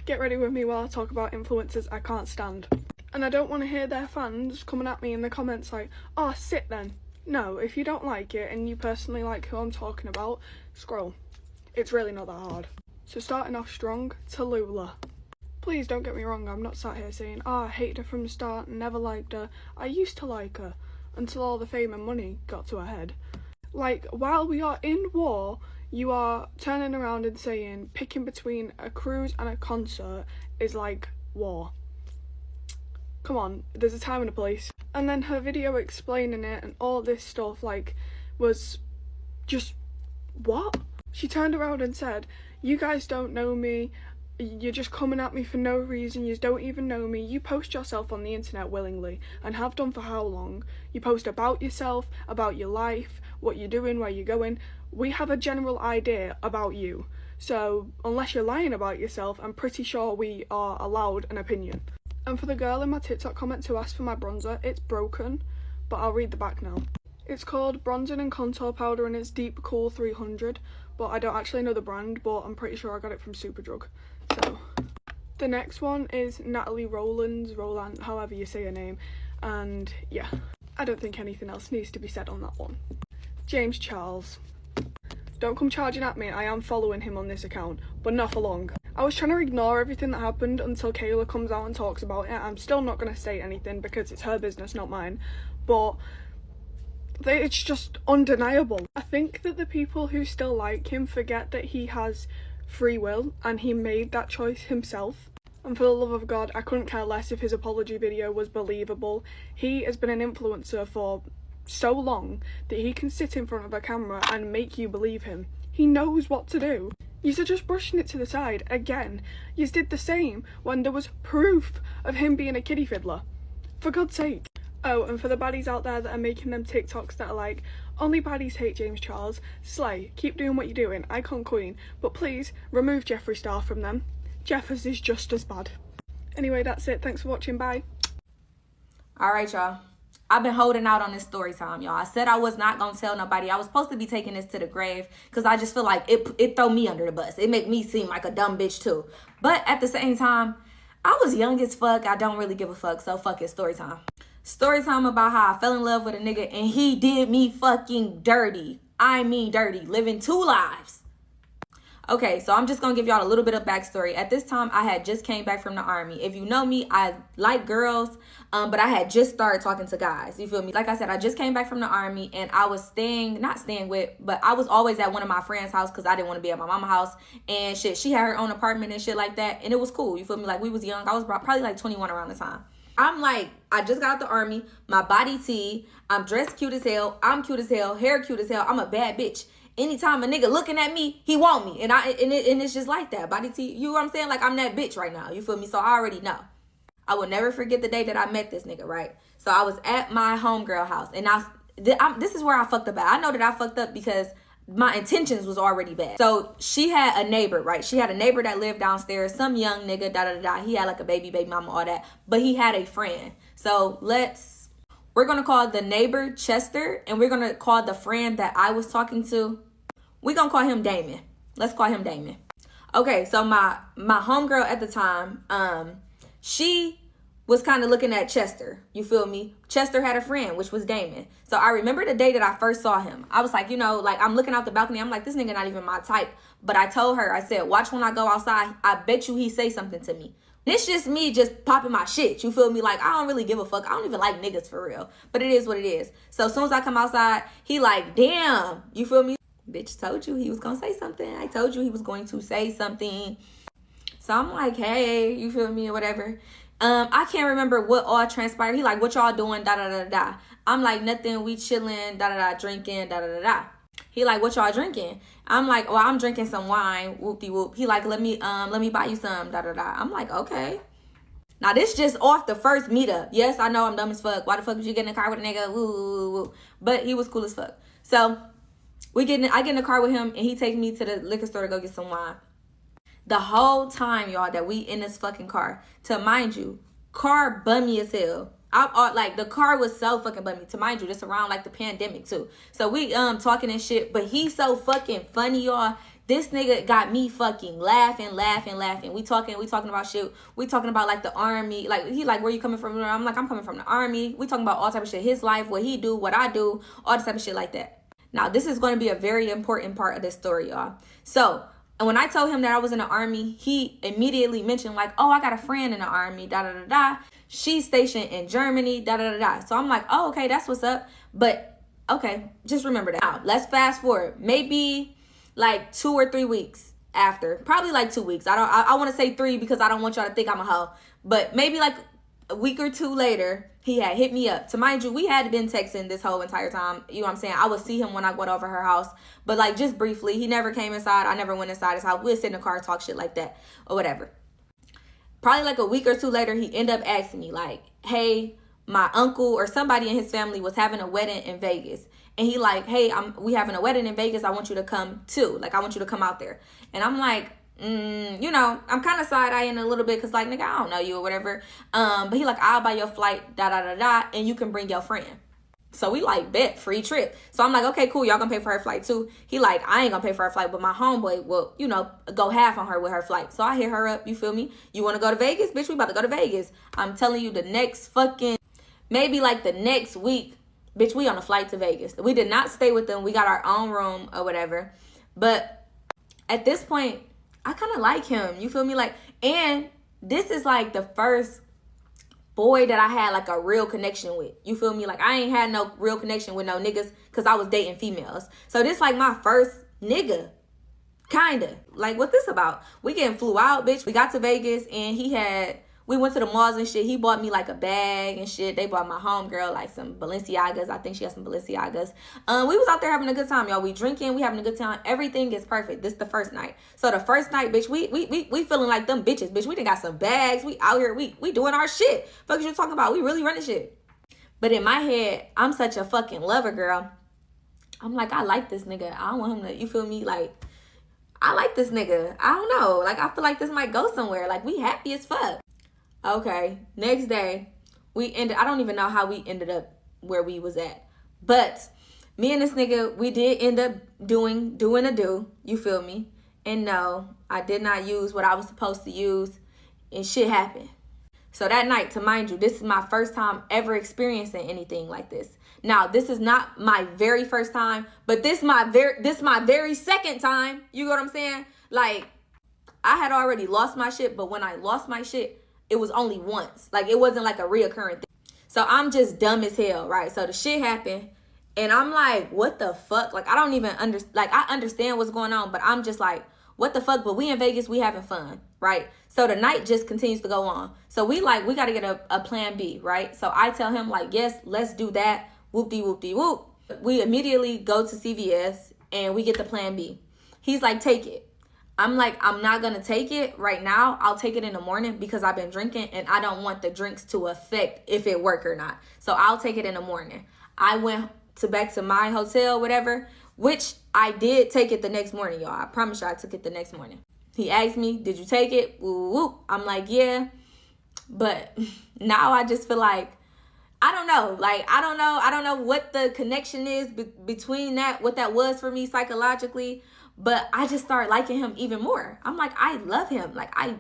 Get ready with me while I talk about influencers I can't stand. And I don't want to hear their fans coming at me in the comments like, oh, sit then. No, if you don't like it and you personally like who I'm talking about, scroll. It's really not that hard. So starting off strong, Tallulah. Please don't get me wrong, I'm not sat here saying, oh, I hated her from the start, never liked her. I used to like her, until all the fame and money got to her head. Like, while we are in war, you are turning around and saying picking between a cruise and a concert is like war. Come on, there's a time and a place. And then her video explaining it and all this stuff, like, was just, what? She turned around and said, you guys don't know me, you're just coming at me for no reason, you don't even know me, you post yourself on the internet willingly, and have done for how long? You post about yourself, about your life, what you're doing, where you're going. We have a general idea about you, so unless you're lying about yourself, I'm pretty sure we are allowed an opinion. And for the girl in my TikTok comments who asked for my bronzer, it's broken, but I'll read the back now. It's called Bronzing and Contour Powder and it's Deep Cool 300, but I don't actually know the brand, but I'm pretty sure I got it from Superdrug. So, the next one is Natalie Roland, however you say her name, and yeah, I don't think anything else needs to be said on that one. James Charles. Don't come charging at me, I am following him on this account, but not for long. I was trying to ignore everything that happened until Kayla comes out and talks about it. I'm still not going to say anything because it's her business, not mine, but it's just undeniable. I think that the people who still like him forget that he has free will and he made that choice himself. And for the love of God, I couldn't care less if his apology video was believable. He has been an influencer for so long that he can sit in front of a camera and make you believe him. He knows what to do. You're just brushing it to the side again. You did the same when there was proof of him being a kiddie fiddler. For God's sake. Oh, and for the baddies out there that are making them TikToks that are like, only baddies hate James Charles, slay, keep doing what you're doing, icon queen, but please remove Jeffree Star from them. Jeffers is just as bad. Anyway, that's it. Thanks for watching. Bye. Alright, y'all. I've been holding out on this story time, y'all. I said I was not going to tell nobody. I was supposed to be taking this to the grave because I just feel like it throw me under the bus. It make me seem like a dumb bitch too. But at the same time, I was young as fuck. I don't really give a fuck, so fuck it. Story time. Story time about how I fell in love with a nigga and he did me fucking dirty. I mean dirty. Living two lives. Okay, so I'm just going to give y'all a little bit of backstory. At this time, I had just came back from the army. If you know me, I like girls, but I had just started talking to guys. You feel me? Like I said, I just came back from the army, and I was not staying with, but I was always at one of my friends' house because I didn't want to be at my mama's house. And shit, she had her own apartment and shit like that, and it was cool. You feel me? Like, we was young. I was probably like 21 around the time. I'm like, I just got out the army, my body tea, I'm dressed cute as hell, I'm cute as hell, hair cute as hell, I'm a bad bitch. Anytime a nigga looking at me, he want me. And it's just like that. Body tea, you know what I'm saying? Like, I'm that bitch right now. You feel me? So I already know. I will never forget the day that I met this nigga, right? So I was at my homegirl house. And this is where I fucked up at. I know that I fucked up because my intentions was already bad. So she had a neighbor, right? She had a neighbor that lived downstairs. Some young nigga, da-da-da-da. He had like a baby mama, all that. But he had a friend. So we're going to call the neighbor Chester, and we're going to call the friend that I was talking to, we're going to call him Damon. Let's call him Damon. Okay, so my homegirl at the time, she was kind of looking at Chester. You feel me? Chester had a friend, which was Damon. So I remember the day that I first saw him. I was like, you know, like, I'm looking out the balcony. I'm like, this nigga not even my type. But I told her, I said, watch when I go outside. I bet you he say something to me. It's just me just popping my shit. You feel me? Like, I don't really give a fuck. I don't even like niggas for real. But it is what it is. So as soon as I come outside, he like, damn. You feel me? Bitch, told you he was going to say something. I told you he was going to say something. So I'm like, hey, you feel me or whatever. I can't remember what all transpired. He like, what y'all doing? Da da da da. I'm like, nothing. We chilling. Da da da. Drinking. Da da da da. He like, what y'all drinking? I'm like, well, I'm drinking some wine. Whoopty whoop. He like, let me buy you some. Da da da. I'm like, okay. Now this just off the first meetup. Yes, I know I'm dumb as fuck. Why the fuck would you get in the car with a nigga? Woo woo woo. But he was cool as fuck. So I get in the car with him and he takes me to the liquor store to go get some wine. The whole time, y'all, that we in this fucking car, to mind you, car bummy as hell. Like, the car was so fucking bummy. To mind you, this around like the pandemic too. So we talking and shit, but he's so fucking funny, y'all. This nigga got me fucking laughing. We talking about shit. We talking about like the army. Like he like, where you coming from? I'm like, I'm coming from the army. We talking about all type of shit. His life, what he do, what I do, all this type of shit like that. Now, this is going to be a very important part of this story, y'all. So, and when I told him that I was in the army, he immediately mentioned like, oh, I got a friend in the army, da-da-da-da. She's stationed in Germany, da-da-da-da. So I'm like, oh, okay, that's what's up. But, okay, just remember that. Now, let's fast forward. Maybe like 2 or 3 weeks after. Probably like 2 weeks. I want to say 3 because I don't want y'all to think I'm a hoe. But maybe like a week or 2 later, he had hit me up. To mind you, we had been texting this whole entire time. You know what I'm saying? I would see him when I went over her house. But like just briefly, he never came inside. I never went inside his house. We'd sit in the car, talk shit like that or whatever. Probably like a week or 2 later, he ended up asking me like, hey, my uncle or somebody in his family was having a wedding in Vegas. And he like, hey, we having a wedding in Vegas. I want you to come too. Like, I want you to come out there. And I'm like, you know, I'm kind of side-eyeing a little bit because like, nigga, I don't know you or whatever. But he like, I'll buy your flight, da-da-da-da, and you can bring your friend. So we like, bet, free trip. So I'm like, okay, cool, y'all gonna pay for her flight too. He like, I ain't gonna pay for her flight, but my homeboy will, you know, go half on her with her flight. So I hit her up, you feel me? You wanna go to Vegas? Bitch, we about to go to Vegas. I'm telling you, the next fucking, maybe like the next week, bitch, we on a flight to Vegas. We did not stay with them. We got our own room or whatever. But at this point, I kind of like him. You feel me? Like, and this is like the first boy that I had like a real connection with. You feel me? Like, I ain't had no real connection with no niggas because I was dating females. So this like my first nigga. Kinda. Like, what this about? We getting flew out, bitch. We got to Vegas and we went to the malls and shit. He bought me like a bag and shit. They bought my homegirl like some Balenciagas. I think she has some Balenciagas. We was out there having a good time, y'all. We drinking, we having a good time. Everything is perfect. This the first night. So the first night, bitch, we feeling like them bitches, bitch. We done got some bags. We out here, we doing our shit. Fuck is you talking about? We really running shit. But in my head, I'm such a fucking lover girl. I'm like, I like this nigga. I don't want him to, you feel me? Like, I like this nigga. I don't know. Like, I feel like this might go somewhere. Like, we happy as fuck. Okay, next day, I don't even know how we ended up where we was at. But me and this nigga, we did end up doing a do, you feel me? And no, I did not use what I was supposed to use, and shit happened. So that night, to mind you, this is my first time ever experiencing anything like this. Now, this is not my very first time, but this my very second time. You know what I'm saying? Like, I had already lost my shit, but when I lost my shit, it was only once. Like, it wasn't like a reoccurring thing. So I'm just dumb as hell, right? So the shit happened, and I'm like, what the fuck? Like, I don't even understand. Like, I understand what's going on, but I'm just like, what the fuck? But we in Vegas, we having fun, right? So the night just continues to go on. So we got to get a plan B, right? So I tell him like, yes, let's do that. Whoop-de-whoop-de-whoop. We immediately go to CVS, and we get the plan B. He's like, take it. I'm like, I'm not going to take it right now. I'll take it in the morning because I've been drinking and I don't want the drinks to affect if it work or not. So I'll take it in the morning. I went back to my hotel, whatever, which I did take it the next morning, y'all. I promise you I took it the next morning. He asked me, did you take it? Woo. I'm like, yeah. But now I just feel like, I don't know. Like, I don't know what the connection is between that, what that was for me psychologically. But I just started liking him even more. I'm like, I love him. Like, I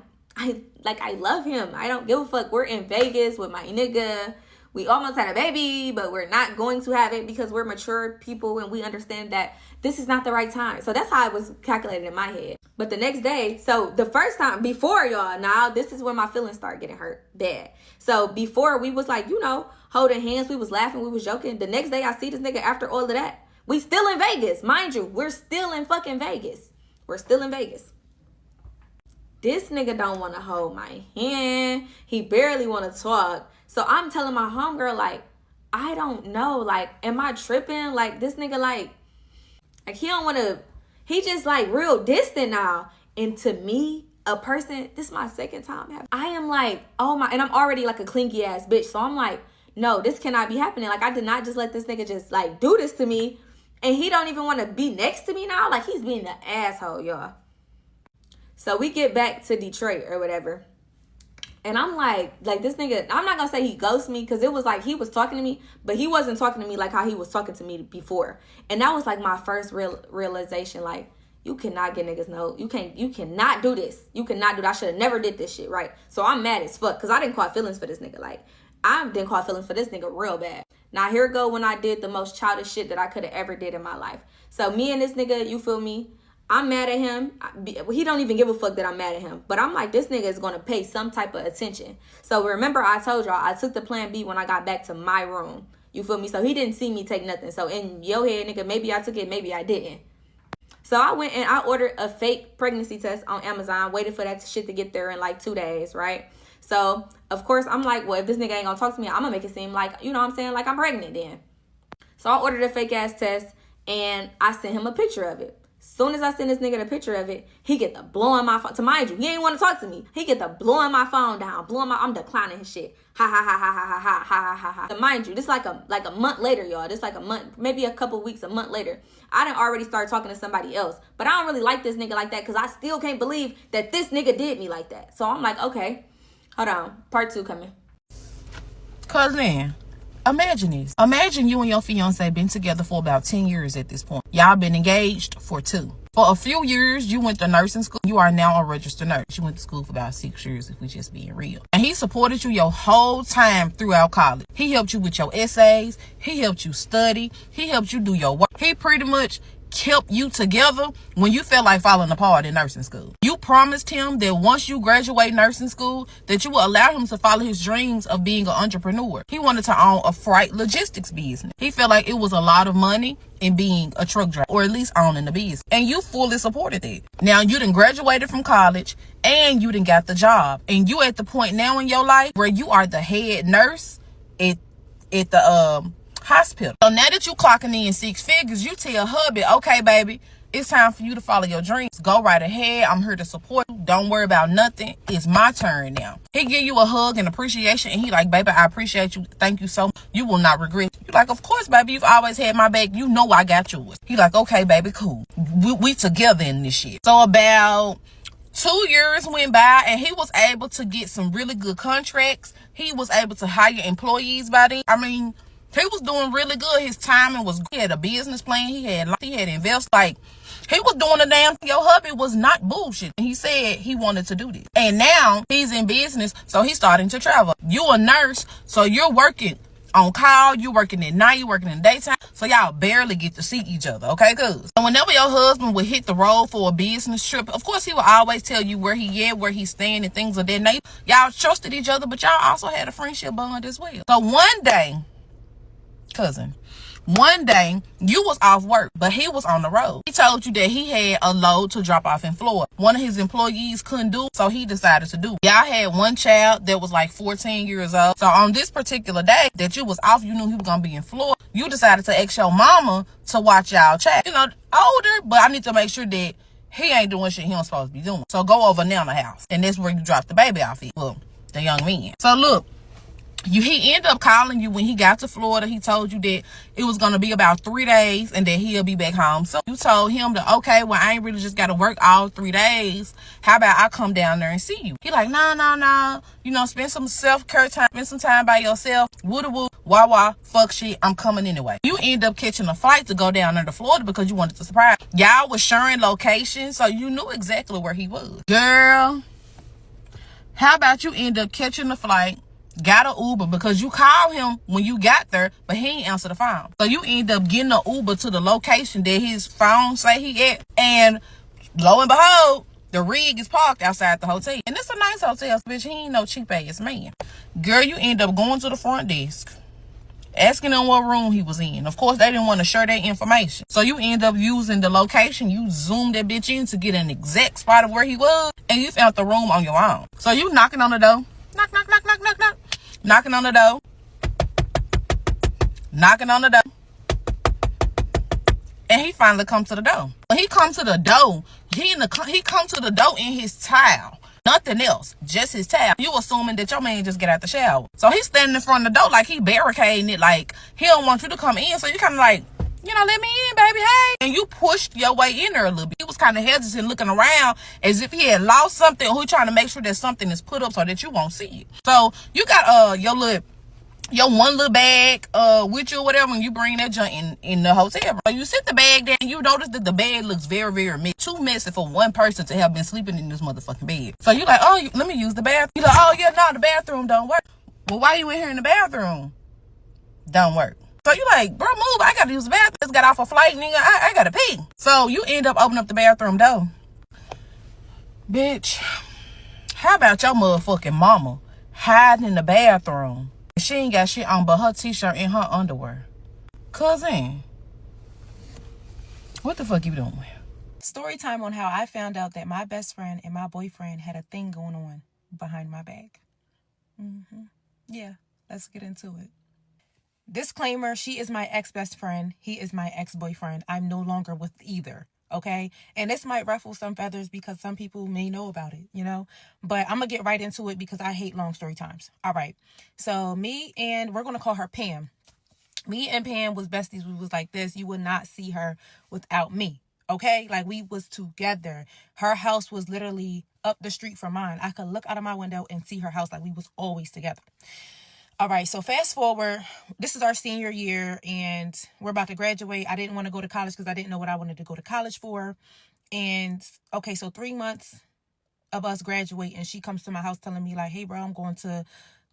love him. I don't give a fuck. We're in Vegas with my nigga. We almost had a baby, but we're not going to have it because we're mature people and we understand that this is not the right time. So that's how it was calculated in my head. But the next day, so the first time before, y'all, now this is when my feelings start getting hurt bad. So before, we was like, you know, holding hands, we was laughing, we was joking. The next day I see this nigga after all of that. We still in Vegas. Mind you, we're still in fucking Vegas. We're still in Vegas. This nigga don't want to hold my hand. He barely want to talk. So I'm telling my homegirl, like, I don't know. Like, am I tripping? Like, this nigga, like he don't want to, he just, like, real distant now. And to me, a person, this is my second time having, I am like, oh my, and I'm already, like, a clinky ass bitch. So I'm like, no, this cannot be happening. Like, I did not just let this nigga just, like, do this to me. And he don't even want to be next to me now. Like, he's being an asshole, y'all. So we get back to Detroit or whatever. And I'm like this nigga, I'm not going to say he ghosted me because it was like he was talking to me, but he wasn't talking to me like how he was talking to me before. And that was like my first realization, like, You cannot get niggas no. You cannot do this. You cannot do that. I should have never did this shit, right? So I'm mad as fuck because I didn't caught feelings for this nigga. Like, I didn't caught feelings for this nigga real bad. Now here go when I did the most childish shit that I could have ever did in my life. So me and this nigga, you feel me? I'm mad at him. He don't even give a fuck that I'm mad at him. But I'm like, this nigga is going to pay some type of attention. So remember I told y'all I took the plan B when I got back to my room. You feel me? So he didn't see me take nothing. So in your head, nigga, maybe I took it, maybe I didn't. So I went and I ordered a fake pregnancy test on Amazon. Waited for that shit to get there in like 2 days, right? So, of course, I'm like, well, if this nigga ain't gonna talk to me, I'm gonna make it seem like, you know what I'm saying, like I'm pregnant then. So I ordered a fake ass test and I sent him a picture of it. Soon as I send this nigga the picture of it, he get the blowing my phone. To mind you, he ain't want to talk to me. He get the blowing my phone down, I'm declining his shit. Ha ha ha ha ha ha ha ha ha. To mind you, this like a month later, y'all. This like a month, maybe a couple weeks, a month later. I done already started talking to somebody else. But I don't really like this nigga like that because I still can't believe that this nigga did me like that. So I'm like, okay, hold on. Part 2 coming. Cousin, imagine this. Imagine you and your fiance been together for about 10 years at this point. Y'all been engaged for 2. For a few years, you went to nursing school. You are now a registered nurse. You went to school for about 6 years, if we just being real. And he supported you your whole time throughout college. He helped you with your essays. He helped you study. He helped you do your work. He pretty much kept you together when you felt like falling apart in nursing school. You promised him that once you graduate nursing school, that you will allow him to follow his dreams of being an entrepreneur. He wanted to own a freight logistics business. He felt like it was a lot of money in being a truck driver, or at least owning the business. And you fully supported it. Now you done graduated from college and you done got the job. And you at the point now in your life where you are the head nurse at the hospital. So now that you clocking in 6 figures, you tell hubby, okay, baby, it's time for you to follow your dreams. Go right ahead. I'm here to support you. Don't worry about nothing. It's my turn now. He give you a hug and appreciation, and he like, baby, I appreciate you. Thank you so much. You will not regret. You like, of course, baby, you've always had my back. You know I got yours. He like, okay, baby, cool. We together in this shit. So about 2 years went by and he was able to get some really good contracts. He was able to hire employees by then. I mean, he was doing really good. His timing was good. He had a business plan. He had invest. Like, he was doing a damn thing. Your hubby was not bullshit. He said he wanted to do this. And now he's in business, so he's starting to travel. You a nurse, so you're working on call. You're working at night. You're working in the daytime. So y'all barely get to see each other, okay? Cuz so whenever your husband would hit the road for a business trip, of course he would always tell you where he at, where he's staying, and things of that nature. Y'all trusted each other, but y'all also had a friendship bond as well. So one day, cousin, one day you was off work, but he was on the road. He told you that he had a load to drop off in Florida. One of his employees couldn't do it, so he decided to do it. Y'all had one child that was like 14 years old. So on this particular day that you was off, you knew he was gonna be in Florida. You decided to ask your mama to watch y'all child. You know, older, but I need to make sure that he ain't doing shit he don't supposed to be doing. So go over now in the house, and that's where you drop the baby off at. Well, the young man. So look, he ended up calling you when he got to Florida. He told you that it was going to be about 3 days and that he'll be back home. So you told him that, okay, well, I ain't really just got to work all 3 days. How about I come down there and see you? He like, no. You know, spend some self-care time. Spend some time by yourself. Woo-da-woo. Wah-wah. Fuck shit. I'm coming anyway. You end up catching a flight to go down there to Florida because you wanted to surprise. Y'all was sharing locations, so you knew exactly where he was. Girl, how about you end up catching the flight, got an Uber because you called him when you got there, but he ain't answer the phone. So you end up getting an Uber to the location that his phone say he at, and lo and behold, the rig is parked outside the hotel. And it's a nice hotel, bitch. He ain't no cheap ass man. Girl, you end up going to the front desk, asking him what room he was in. Of course, they didn't want to share that information. So you end up using the location. You zoomed that bitch in to get an exact spot of where he was, and you found the room on your own. So you knocking on the door. Knock, knock, knock, knock, knock, knock. Knocking on the door. Knocking on the door. And he finally comes to the door. When he comes to the door, he comes to the door in his towel. Nothing else. Just his towel. You assuming that your man just get out the shower. So he's standing in front of the door like he barricading it, like he don't want you to come in. So you kind of like, you know, let me in, baby, hey. And you pushed your way in there a little bit. He was kind of hesitant, looking around as if he had lost something, or he trying to make sure that something is put up so that you won't see it. So you got your little your one little bag with you or whatever, and you bring that junk in the hotel. Bro. You sit the bag there and you notice that the bed looks very, very messy. Too messy for one person to have been sleeping in this motherfucking bed. So you like, oh, let me use the bathroom. You like, oh yeah, no, the bathroom don't work. Well, why you in here in the bathroom? Don't work. So you like, bro, move. I gotta use the bathroom. Just got off a flight, nigga. I gotta pee. So you end up opening up the bathroom door. Bitch, how about your motherfucking mama hiding in the bathroom? She ain't got shit on but her t-shirt and her underwear. Cousin, what the fuck you doing? Story time on how I found out that my best friend and my boyfriend had a thing going on behind my back. Yeah, let's get into it. Disclaimer, she is my ex-best friend. He is my ex-boyfriend. I'm no longer with either. Okay, and this might ruffle some feathers because some people may know about it, you know, but I'm gonna get right into it because I hate long story times. All right, so we're gonna call her Pam. Me and Pam was besties. We was like this. You would not see her without me. Okay, like we was together. Her house was literally up the street from mine. I could look out of my window and see her house. Like we was always together. All right, so fast forward, this is our senior year and we're about to graduate. I didn't want to go to college because I didn't know what I wanted to go to college for. And okay, so 3 months of us graduate and she comes to my house telling me like, hey bro, I'm going to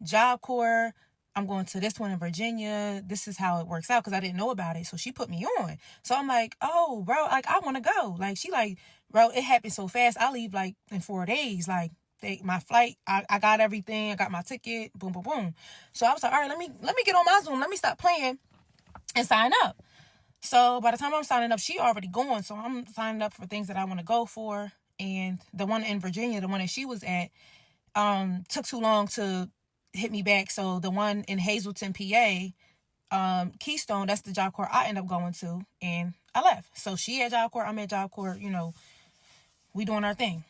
Job Corps. I'm going to this one in Virginia. This is how it works out because I didn't know about it. So she put me on. So I'm like, oh, bro, like I want to go. Like she like, bro, it happened so fast. I leave like in 4 days. Like my flight, I got everything. I got my ticket. Boom, boom, boom. So I was like, all right, let me get on my Zoom. Let me stop playing and sign up. So by the time I'm signing up, she already going. So I'm signing up for things that I want to go for. And the one in Virginia, the one that she was at, took too long to hit me back. So the one in Hazleton, PA, Keystone, that's the Job Corps I end up going to, and I left. So she at Job Corps, I'm at Job Corps, you know, we doing our thing.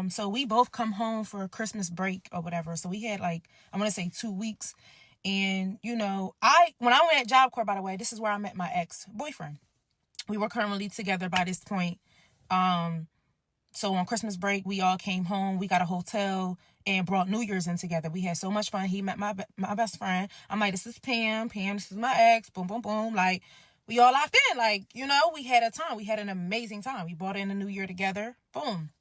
So we both come home for Christmas break or whatever. So we had like, I want to say 2 weeks. And, you know, when I went at Job Corps, by the way, this is where I met my ex-boyfriend. We were currently together by this point. So on Christmas break, we all came home. We got a hotel and brought New Year's in together. We had so much fun. He met my best friend. I'm like, this is Pam. Pam, this is my ex. Boom, boom, boom. Like, we all locked in. Like, you know, we had a time. We had an amazing time. We brought in the New Year together. Boom.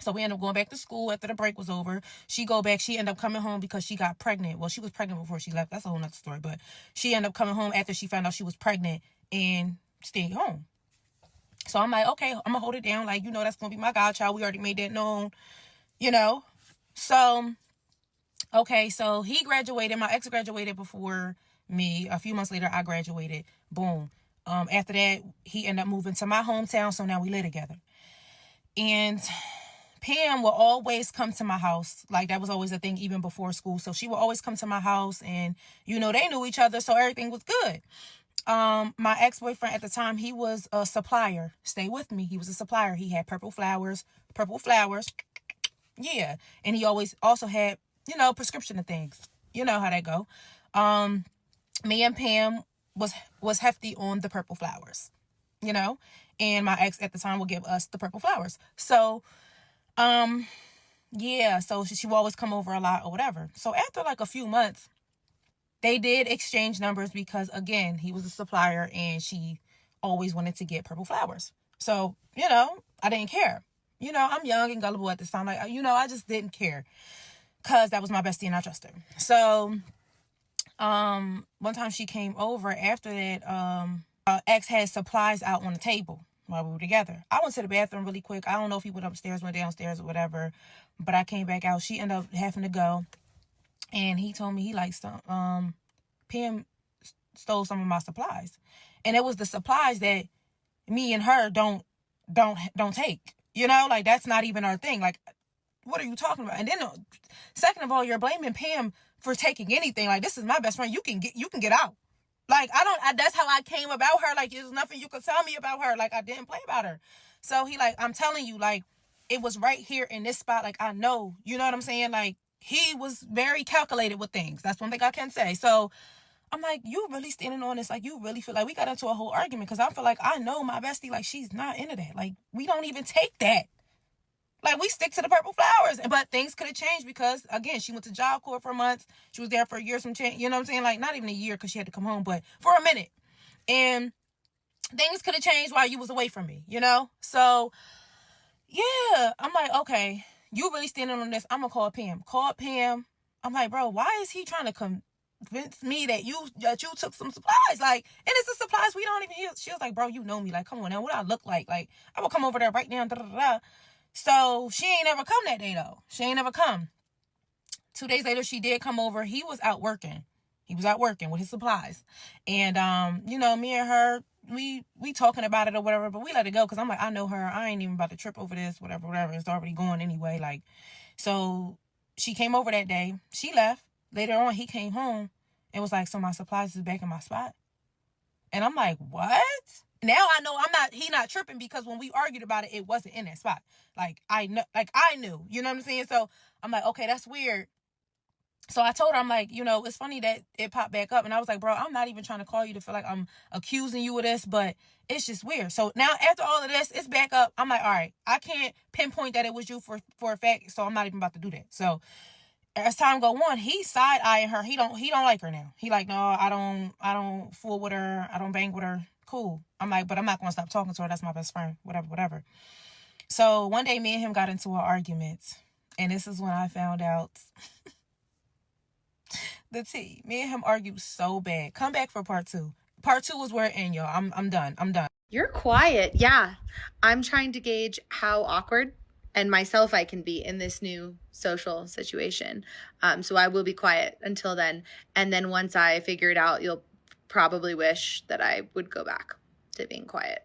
So we ended up going back to school after the break was over. She ended up coming home because she got pregnant. Well, she was pregnant before she left. That's a whole nother story. But she ended up coming home after she found out she was pregnant and stayed home. So I'm like, okay, I'm going to hold it down. Like, you know, that's going to be my godchild. We already made that known, you know. So, okay, so he graduated. My ex graduated before me. A few months later, I graduated. Boom. After that, he ended up moving to my hometown. So now we live together. And Pam will always come to my house. Like, that was always a thing even before school. So she would always come to my house and, you know, they knew each other. So everything was good. My ex-boyfriend at the time, he was a supplier. Stay with me. He was a supplier. He had purple flowers. Yeah. And he always also had, you know, prescription of things. You know how that go. Me and Pam was hefty on the purple flowers, you know, and my ex at the time would give us the purple flowers. So, yeah, so she would always come over a lot or whatever. So after like a few months, they did exchange numbers because, again, he was a supplier and she always wanted to get purple flowers. So, you know, I didn't care. You know, I'm young and gullible at this time. Like, you know, I just didn't care because that was my bestie and I trust her. So, one time she came over after that, ex had supplies out on the table while we were together. I went to the bathroom really quick. I don't know if he went upstairs, went downstairs or whatever, but I came back out. She ended up having to go. And he told me he liked some, Pam stole some of my supplies. And it was the supplies that me and her don't take. You know, like that's not even our thing. Like, what are you talking about? And then second of all, you're blaming Pam for taking anything. Like, this is my best friend. You can get out. Like, that's how I came about her. Like, there's nothing you could tell me about her. Like, I didn't play about her. So he like, I'm telling you, like, it was right here in this spot. Like, I know, you know what I'm saying? Like, he was very calculated with things. That's one thing I can say. So I'm like, you really standing on this? Like, you really feel like we got into a whole argument because I feel like I know my bestie, like, she's not into that. Like, we don't even take that. Like, we stick to the purple flowers. But things could have changed because, again, she went to Job Corps for months. She was there for a year, some change. You know what I'm saying? Like, not even a year because she had to come home, but for a minute. And things could have changed while you was away from me, you know? So, yeah. I'm like, okay, you really standing on this. I'm going to call Pam. Call Pam. I'm like, bro, why is he trying to convince me that you took some supplies? Like, and it's the supplies we don't even use. She was like, bro, you know me. Like, come on now. What do I look like? Like, I will come over there right now. Da, da, da. So she ain't ever come that day though. She ain't ever come. 2 days later, she did come over. He was out working. He was out working with his supplies. And, you know, me and her, we talking about it or whatever, but we let it go. Cause I'm like, I know her. I ain't even about to trip over this, whatever. It's already going anyway. Like, so she came over that day. She left. Later on, he came home and was like, so my supplies is back in my spot. And I'm like, what? Now I know he not tripping because when we argued about it, it wasn't in that spot. Like, I knew, you know what I'm saying? So I'm like, okay, that's weird. So I told her, I'm like, you know, it's funny that it popped back up. And I was like, bro, I'm not even trying to call you to feel like I'm accusing you of this, but it's just weird. So now after all of this, it's back up. I'm like, all right, I can't pinpoint that it was you for a fact. So I'm not even about to do that. So as time go on, he's side eyeing her. He don't like her now. He like, no, I don't fool with her. I don't bang with her. Cool. I'm like, but I'm not gonna stop talking to her. That's my best friend. Whatever. So one day, me and him got into an argument, and this is when I found out the tea. Me and him argued so bad. Come back for part 2. Part 2 is where it ends, y'all. I'm done. You're quiet. Yeah. I'm trying to gauge how awkward and myself I can be in this new social situation. So I will be quiet until then. And then once I figure it out, you'll probably wish that I would go back to being quiet.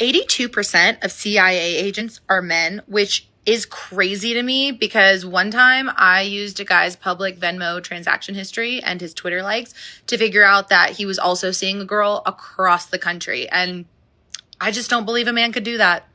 82% of CIA agents are men, which is crazy to me because one time I used a guy's public Venmo transaction history and his Twitter likes to figure out that he was also seeing a girl across the country. And I just don't believe a man could do that.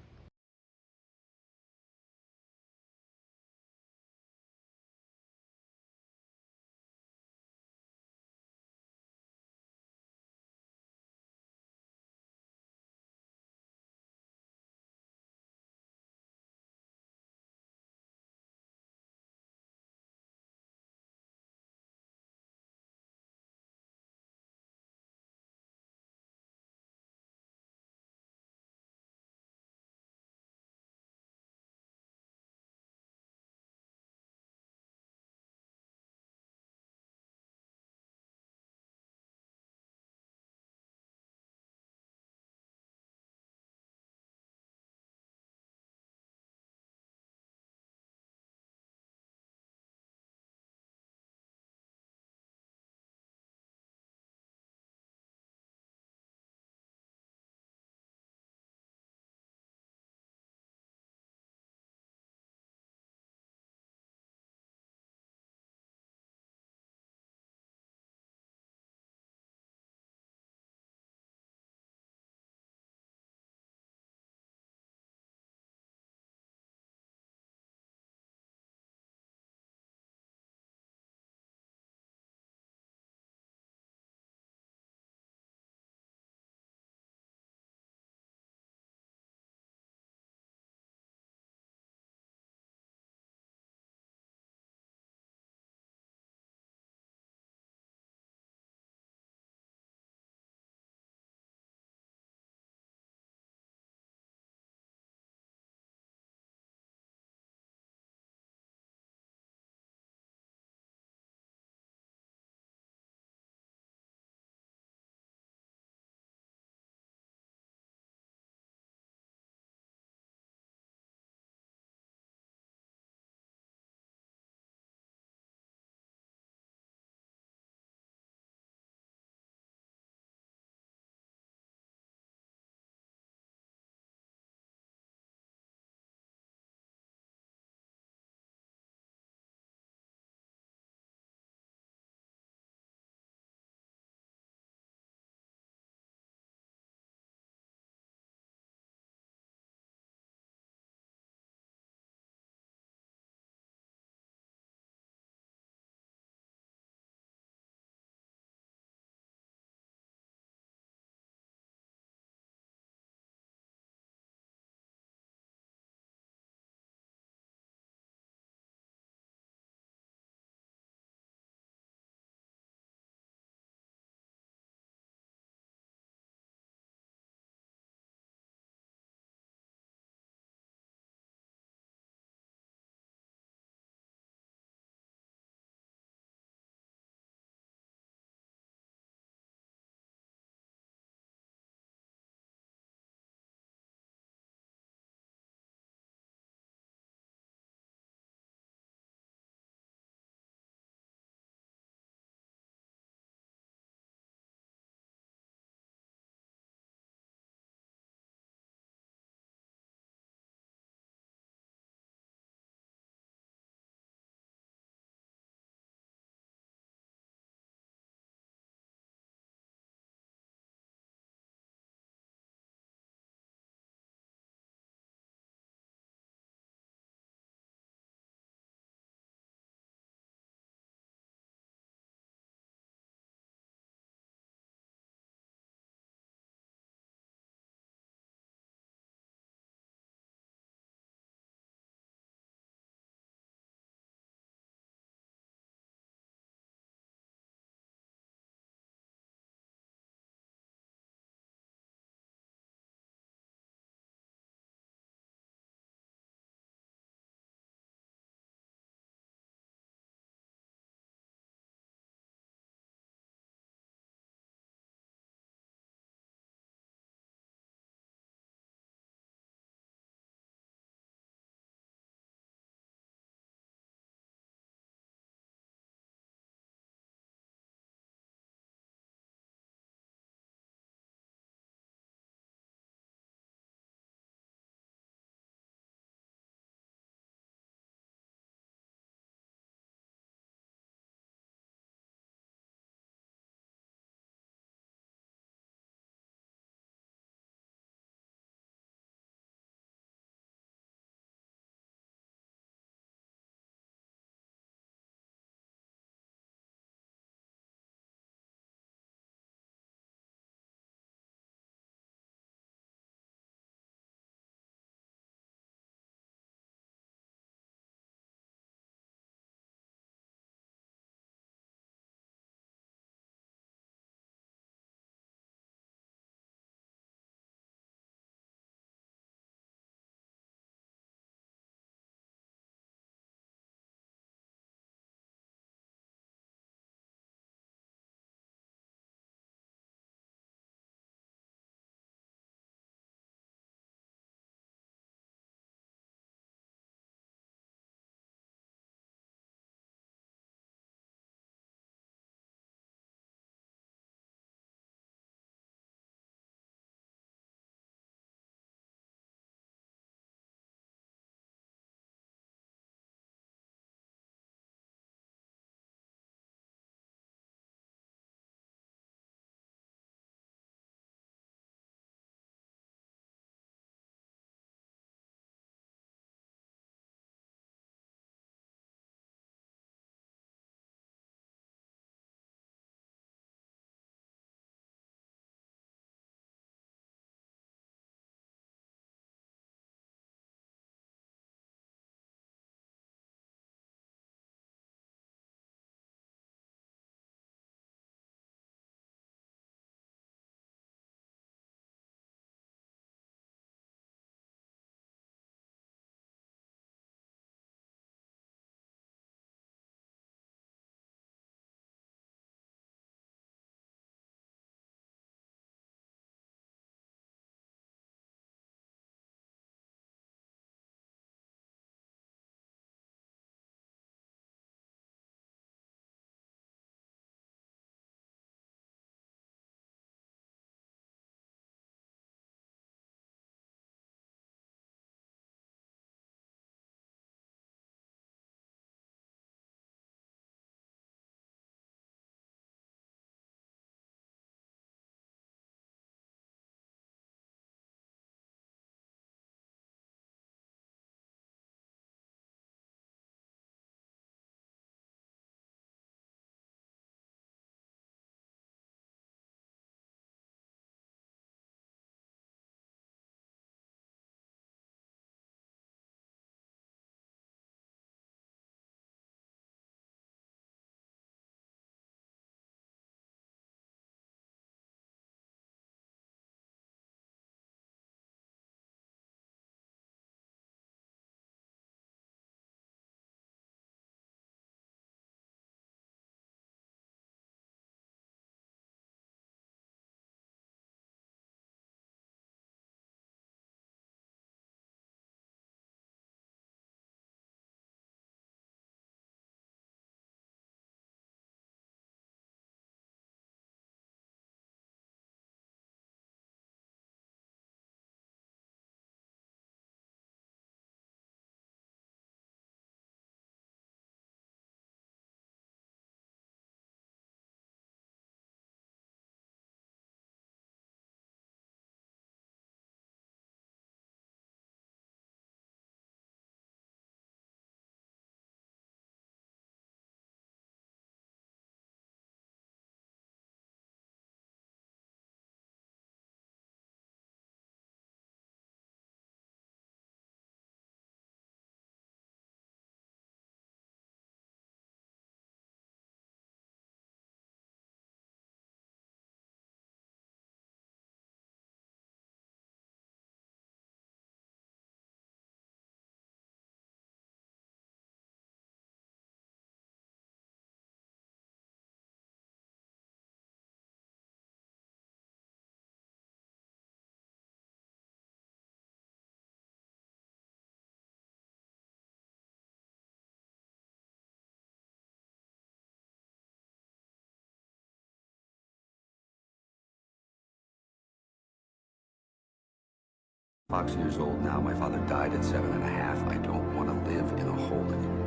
years old now. My father died at 7.5. I don't want to live in a hole anymore.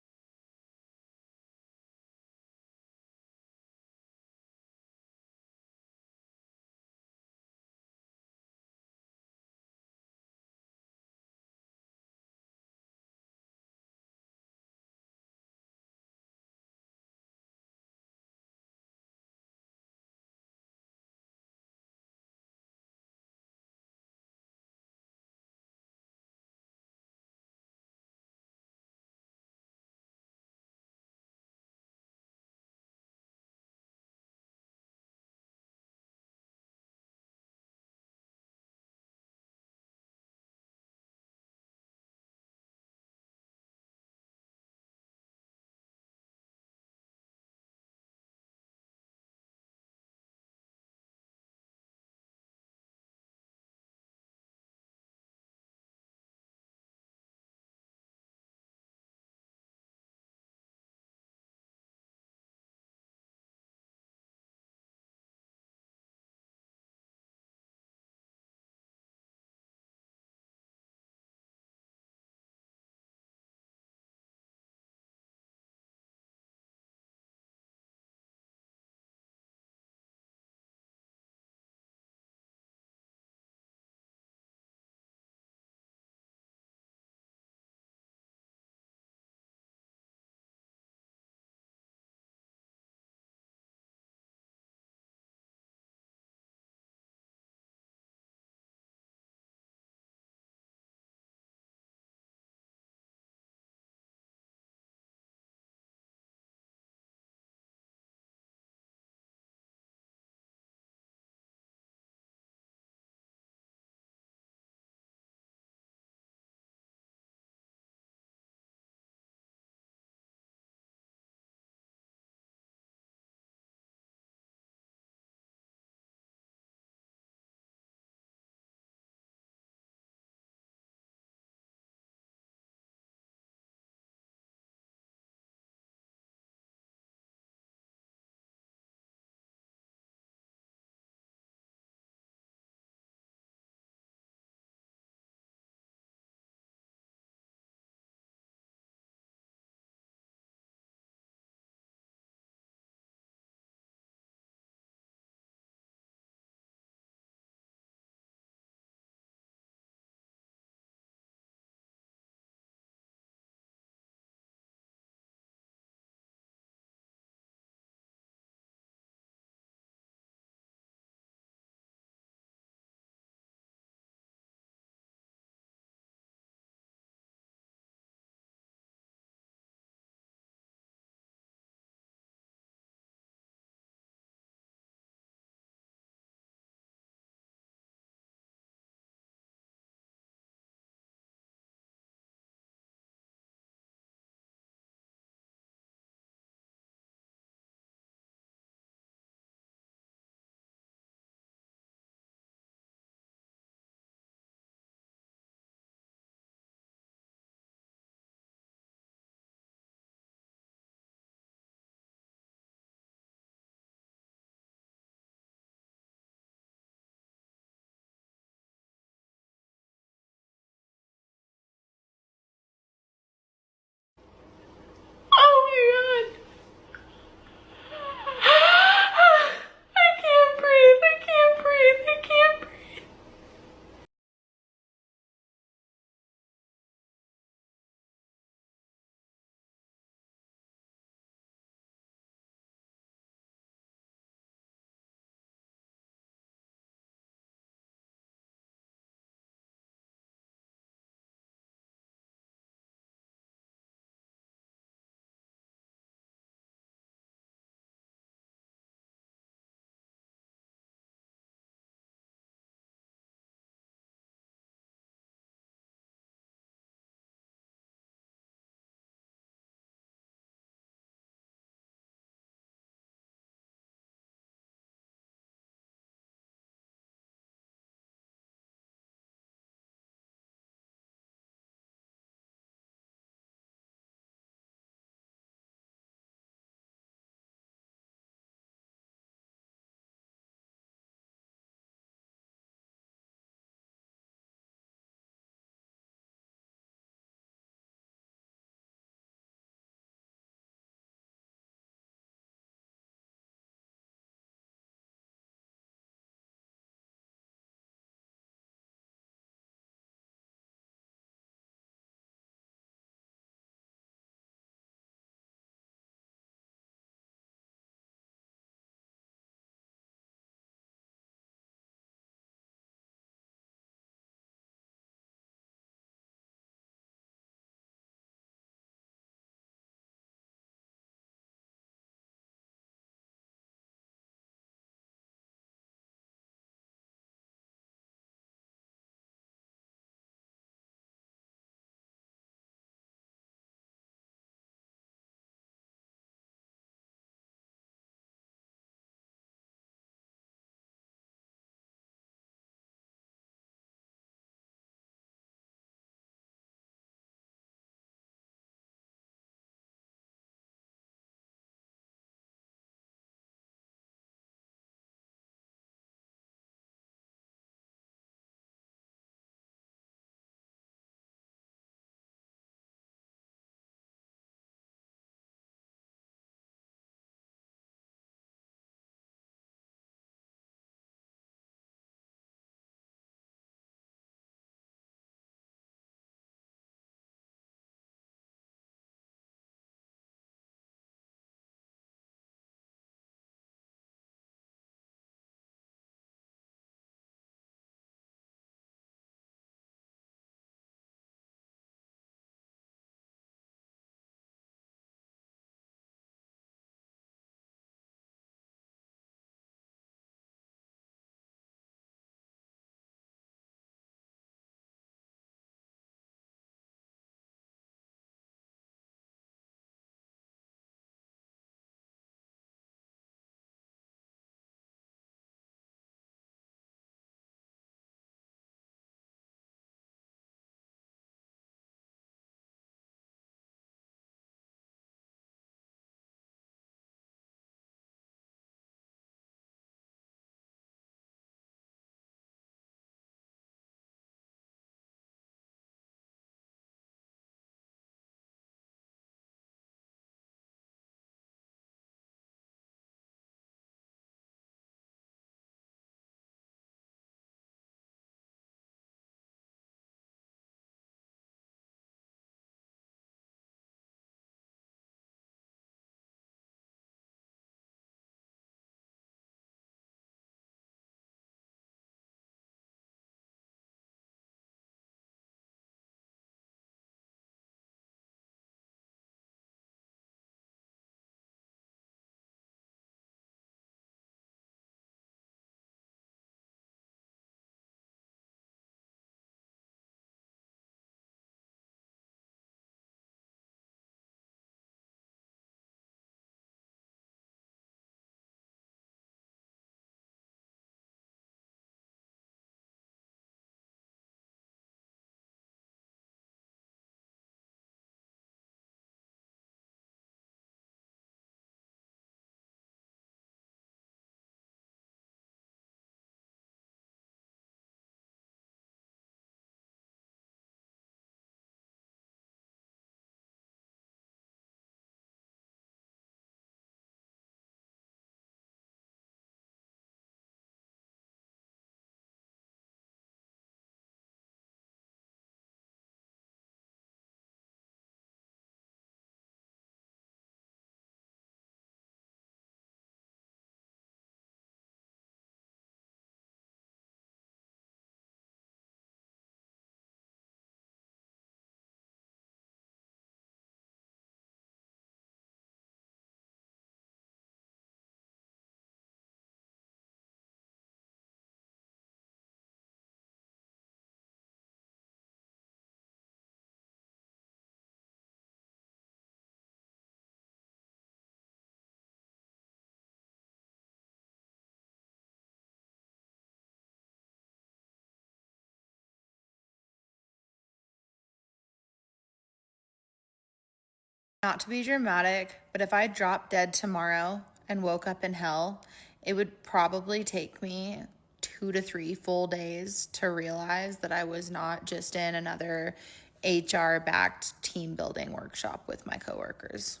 Not to be dramatic, but if I dropped dead tomorrow and woke up in hell, it would probably take me 2 to 3 full days to realize that I was not just in another HR backed team building workshop with my coworkers.